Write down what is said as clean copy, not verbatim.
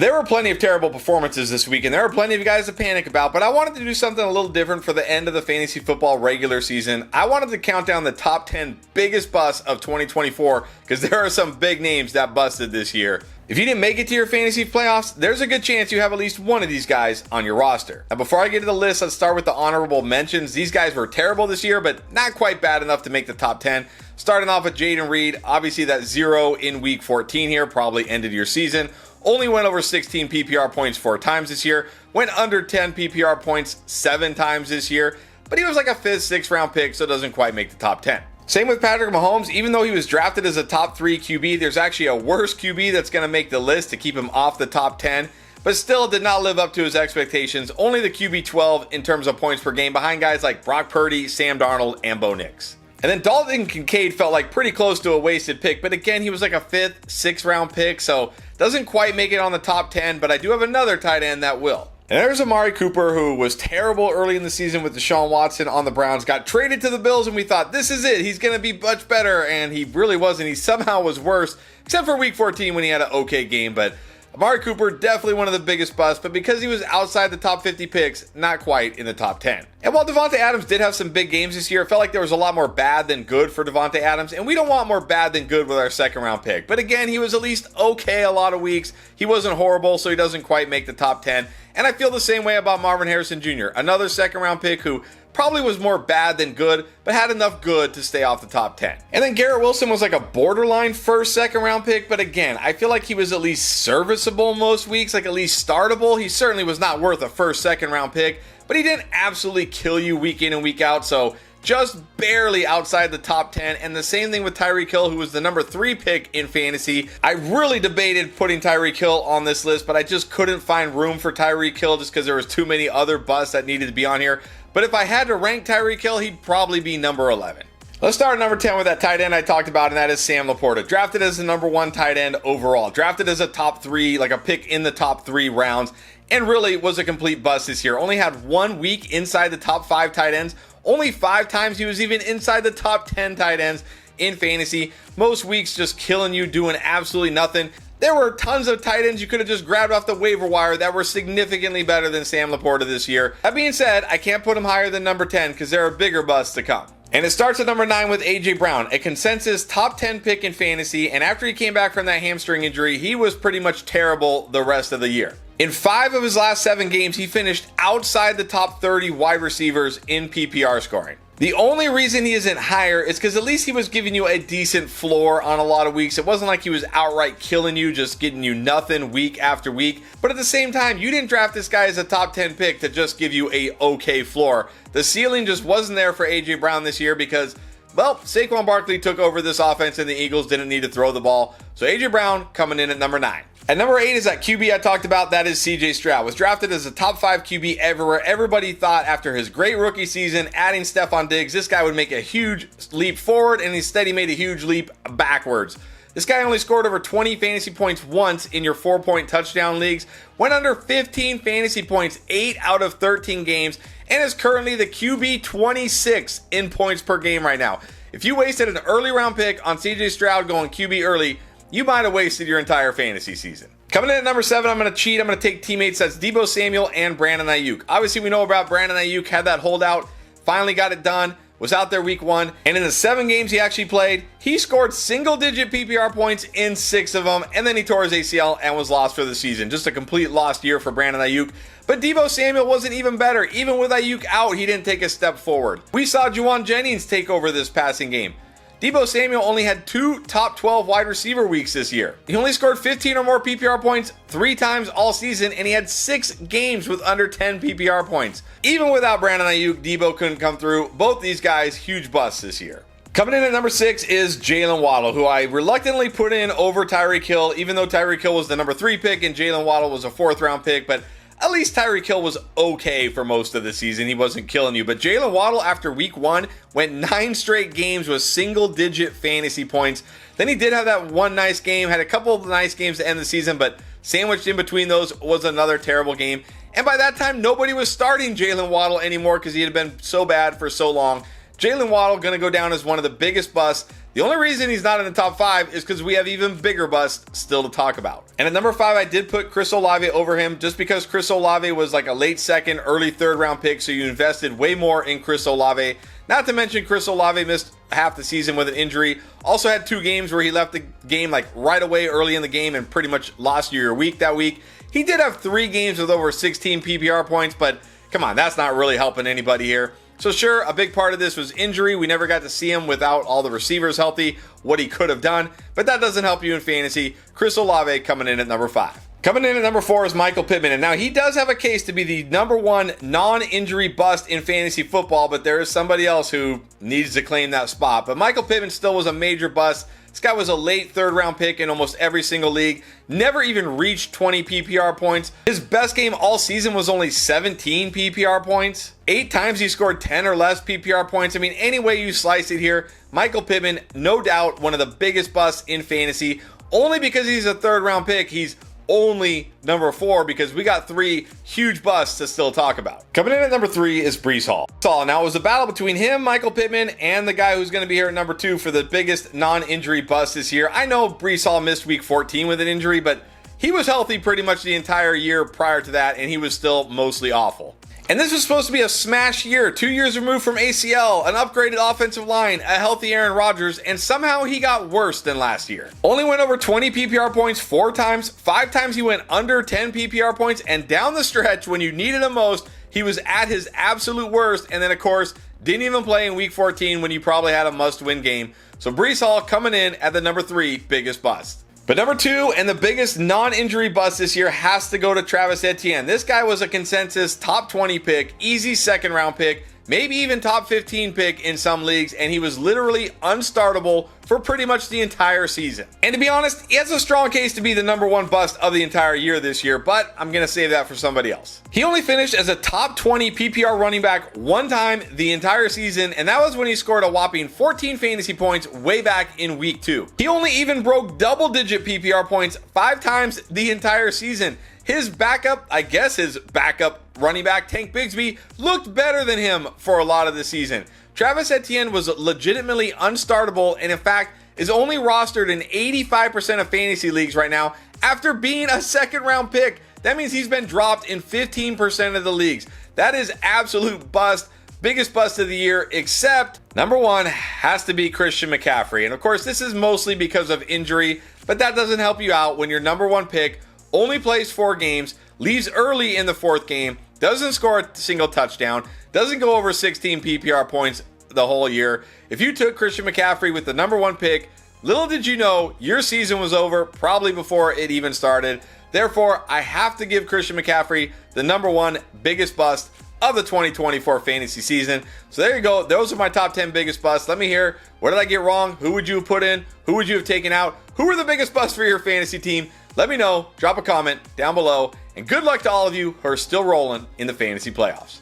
There were plenty of terrible performances this week, and there are plenty of guys to panic about, but I wanted to do something a little different for the end of the fantasy football regular season. I wanted to count down the top 10 biggest busts of 2024, because there are some big names that busted this year. If you didn't make it to your fantasy playoffs, there's a good chance you have at least one of these guys on your roster. Now, before I get to the list, let's start with the honorable mentions. These guys were terrible this year, but not quite bad enough to make the top 10. Starting off with Jaden Reed, obviously that 0 in week 14 here probably ended your season. Only went over 16 PPR points 4 times this year. Went under 10 PPR points 7 times this year. But he was like a 5th, 6th round pick, so doesn't quite make the top 10. Same with Patrick Mahomes. Even though he was drafted as a top 3 QB, there's actually a worse QB that's going to make the list to keep him off the top 10. But still did not live up to his expectations. Only the QB 12 in terms of points per game, behind guys like Brock Purdy, Sam Darnold, and Bo Nix. And then Dalton Kincaid felt like pretty close to a wasted pick, but again, he was like a 5th, 6th round pick, so doesn't quite make it on the top 10, but I do have another tight end that will. And there's Amari Cooper, who was terrible early in the season with Deshaun Watson on the Browns, got traded to the Bills, and we thought, this is it, he's going to be much better, and he really wasn't. He somehow was worse, except for week 14 when he had an okay game, but Amari Cooper, definitely one of the biggest busts, but because he was outside the top 50 picks, not quite in the top 10. And while Devontae Adams did have some big games this year, it felt like there was a lot more bad than good for Devontae Adams, and we don't want more bad than good with our 2nd round pick. But again, he was at least okay a lot of weeks. He wasn't horrible, so he doesn't quite make the top 10. And I feel the same way about Marvin Harrison Jr., another 2nd round pick who probably was more bad than good, but had enough good to stay off the top 10. And then Garrett Wilson was like a borderline 1st, 2nd round pick, but again, I feel like he was at least serviceable most weeks, like at least startable. He certainly was not worth a 1st, 2nd round pick, but he didn't absolutely kill you week in and week out, so just barely outside the top 10. And the same thing with Tyreek Hill, who was the number 3 pick in fantasy. I really debated putting Tyreek Hill on this list, but I just couldn't find room for Tyreek Hill just because there was too many other busts that needed to be on here. But if I had to rank Tyreek Hill, he'd probably be number 11. Let's start at number 10 with that tight end I talked about, and that is Sam Laporta. Drafted as the number 1 tight end overall. Drafted as a top 3, like a pick in the top 3 rounds, and really was a complete bust this year. Only had 1 week inside the top 5 tight ends. Only 5 times he was even inside the top 10 tight ends in fantasy. Most weeks just killing you, doing absolutely nothing. There were tons of tight ends you could have just grabbed off the waiver wire that were significantly better than Sam Laporta this year. That being said, I can't put him higher than number 10 because there are bigger busts to come. And it starts at number 9 with A.J. Brown, a consensus top 10 pick in fantasy, and after he came back from that hamstring injury, he was pretty much terrible the rest of the year. In 5 of his last 7 games, he finished outside the top 30 wide receivers in PPR scoring. The only reason he isn't higher is because at least he was giving you a decent floor on a lot of weeks. It wasn't like he was outright killing you, just getting you nothing week after week. But at the same time, you didn't draft this guy as a top 10 pick to just give you a okay floor. The ceiling just wasn't there for A.J. Brown this year because, well, Saquon Barkley took over this offense and the Eagles didn't need to throw the ball. So A.J. Brown coming in at number 9. At number 8 is that QB I talked about, that is CJ Stroud. Was drafted as a top 5 QB everywhere. Everybody thought after his great rookie season, adding Stephon Diggs, this guy would make a huge leap forward, and instead he made a huge leap backwards. This guy only scored over 20 fantasy points once in your 4-point touchdown leagues, went under 15 fantasy points 8 out of 13 games, and is currently the QB 26 in points per game right now. If you wasted an early round pick on CJ Stroud going QB early, you might have wasted your entire fantasy season. Coming in at number 7, I'm going to cheat. I'm going to take teammates. That's Deebo Samuel and Brandon Ayuk. Obviously, we know about Brandon Ayuk, had that holdout, finally got it done, was out there week 1, and in the 7 games he actually played, he scored single-digit PPR points in 6 of them, and then he tore his ACL and was lost for the season. Just a complete lost year for Brandon Ayuk. But Deebo Samuel wasn't even better. Even with Ayuk out, he didn't take a step forward. We saw Juwan Jennings take over this passing game. Deebo Samuel only had 2 top 12 wide receiver weeks this year. He only scored 15 or more PPR points 3 times all season, and he had 6 games with under 10 PPR points. Even without Brandon Ayuk, Deebo couldn't come through. Both these guys, huge busts this year. Coming in at number 6 is Jalen Waddle, who I reluctantly put in over Tyreek Hill, even though Tyreek Hill was the number 3 pick and Jalen Waddle was a 4th round pick, but at least Tyreek Hill was okay for most of the season. He wasn't killing you. But Jalen Waddle, after week 1, went 9 straight games with single-digit fantasy points. Then he did have that one nice game, had a couple of nice games to end the season, but sandwiched in between those was another terrible game. And by that time, nobody was starting Jalen Waddle anymore because he had been so bad for so long. Jalen Waddle going to go down as one of the biggest busts The only reason he's not in the top 5 is because we have even bigger busts still to talk about. And at number 5, I did put Chris Olave over him just because Chris Olave was like a late second, early third round pick, so you invested way more in Chris Olave. Not to mention Chris Olave missed half the season with an injury. Also had 2 games where he left the game like right away early in the game and pretty much lost your week that week. He did have 3 games with over 16 PPR points, but come on, that's not really helping anybody here. So sure, a big part of this was injury. We never got to see him without all the receivers healthy, what he could have done, but that doesn't help you in fantasy. Chris Olave coming in at number 5. Coming in at number 4 is Michael Pittman, and now he does have a case to be the number 1 non-injury bust in fantasy football, but there is somebody else who needs to claim that spot. But Michael Pittman still was a major bust. This guy was a late third round pick in almost every single league. Never even reached 20 PPR points. His best game all season was only 17 PPR points. 8 times he scored 10 or less PPR points. I mean, any way you slice it here, Michael Pittman, no doubt one of the biggest busts in fantasy. Only because he's a third round pick, he's only number 4 because we got 3 huge busts to still talk about. Coming in at number 3 is Breece Hall. Now it was a battle between him, Michael Pittman, and the guy who's going to be here at number 2 for the biggest non-injury bust this year. I know Breece Hall missed week 14 with an injury, but he was healthy pretty much the entire year prior to that, and he was still mostly awful. And this was supposed to be a smash year, 2 years removed from ACL, an upgraded offensive line, a healthy Aaron Rodgers, and somehow he got worse than last year. Only went over 20 PPR points 4 times, 5 times he went under 10 PPR points, and down the stretch when you needed him most, he was at his absolute worst, and then of course, didn't even play in week 14 when you probably had a must-win game. So Breece Hall coming in at the number 3 biggest bust. But number 2 and the biggest non-injury bust this year has to go to Travis Etienne. This guy was a consensus top 20 pick, easy second round pick, maybe even top 15 pick in some leagues, and he was literally unstartable for pretty much the entire season. And to be honest, he has a strong case to be the number 1 bust of the entire year this year, but I'm going to save that for somebody else. He only finished as a top 20 PPR running back 1 time the entire season, and that was when he scored a whopping 14 fantasy points way back in week 2. He only even broke double-digit PPR points 5 times the entire season. His backup, I guess his backup running back, Tank Bigsby, looked better than him for a lot of the season. Travis Etienne was legitimately unstartable and in fact is only rostered in 85% of fantasy leagues right now after being a second round pick. That means he's been dropped in 15% of the leagues. That is absolute bust. Biggest bust of the year, except number 1 has to be Christian McCaffrey. And of course, this is mostly because of injury, but that doesn't help you out when your number 1 pick only plays 4 games, leaves early in the 4th game, doesn't score a single touchdown, doesn't go over 16 PPR points the whole year. If you took Christian McCaffrey with the number 1 pick, little did you know your season was over probably before it even started. Therefore, I have to give Christian McCaffrey the number 1 biggest bust of the 2024 fantasy season. So there you go. Those are my top 10 biggest busts. Let me hear, what did I get wrong? Who would you have put in? Who would you have taken out? Who were the biggest busts for your fantasy team? Let me know. Drop a comment down below. And good luck to all of you who are still rolling in the fantasy playoffs.